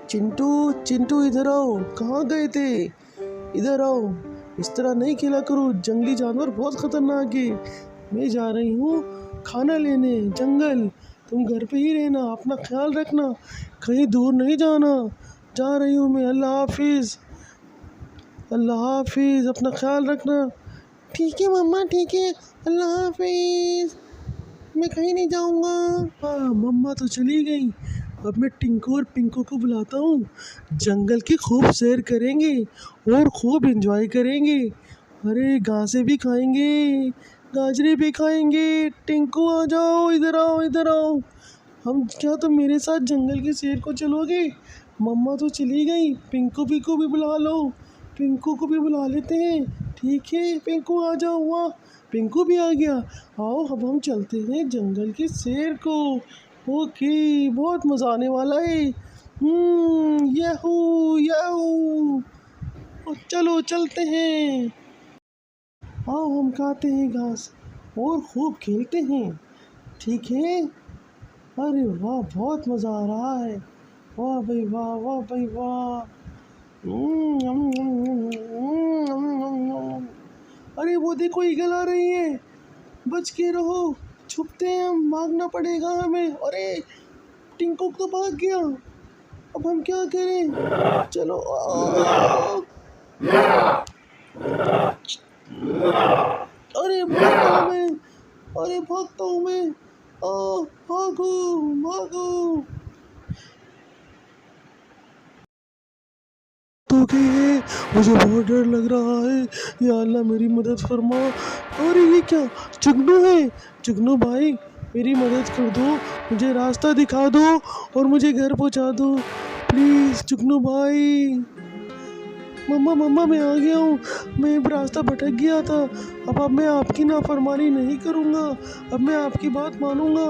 चिंटू चिंटू इधर आओ, कहाँ गए थे? इधर आओ, इस तरह नहीं खेला करो, जंगली जानवर बहुत खतरनाक है। मैं जा रही हूँ खाना लेने जंगल, तुम घर पे ही रहना, अपना ख्याल रखना, कहीं दूर नहीं जाना। जा रही हूँ मैं, अल्लाह हाफिज़। अल्लाह हाफिज़, अपना ख्याल रखना। ठीक है मम्मा, ठीक है, अल्लाह हाफिज़, मैं कहीं नहीं जाऊँगा। हाँ, मम्मा तो चली गई, अब मैं टिंकू और पिंकू को बुलाता हूँ। जंगल की खूब सैर करेंगे और खूब एंजॉय करेंगे। अरे घासें भी खाएंगे, गाजरे भी खाएंगे। टिंकू आ जाओ, इधर आओ, इधर आओ। हम क्या तुम मेरे साथ जंगल की सैर को चलोगे? मम्मा तो चली गई, पिंकू को भी बुला लो, पिंकू को भी बुला लेते हैं। ठीक है पिंकू आ जाओ। वाह, पिंकू भी आ गया। आओ अब हम चलते हैं जंगल की सैर को। ओके, बहुत मज़ा आने वाला है। याहू याहू, चलो चलते हैं। आओ हम खाते हैं घास और खूब खेलते हैं। ठीक है। अरे वाह, बहुत मज़ा आ रहा है। वाह भाई वाह, वाह भाई वाह। अरे वो देखो, ईगल आ रही है, बच के रहो, छुपते हैं हम, भागना पड़ेगा हमें। अरे टिंकू तो भाग गया, अब हम क्या करें? चलो अरे भागता हूँ मैं, अरे भागता हूँ मैं, भागो भागो। तो गई है, मुझे बहुत डर लग रहा है। या अल्लाह मेरी मदद फरमा। अरे ये क्या, जुगनू है? जुगनू भाई मेरी मदद कर दो, मुझे रास्ता दिखा दो और मुझे घर पहुंचा दो प्लीज़ जुगनू भाई। मम्मा मम्मा मैं आ गया हूँ, मैं रास्ता भटक गया था। अब मैं आपकी नाफरमानी नहीं करूँगा, अब मैं आपकी बात मानूँगा।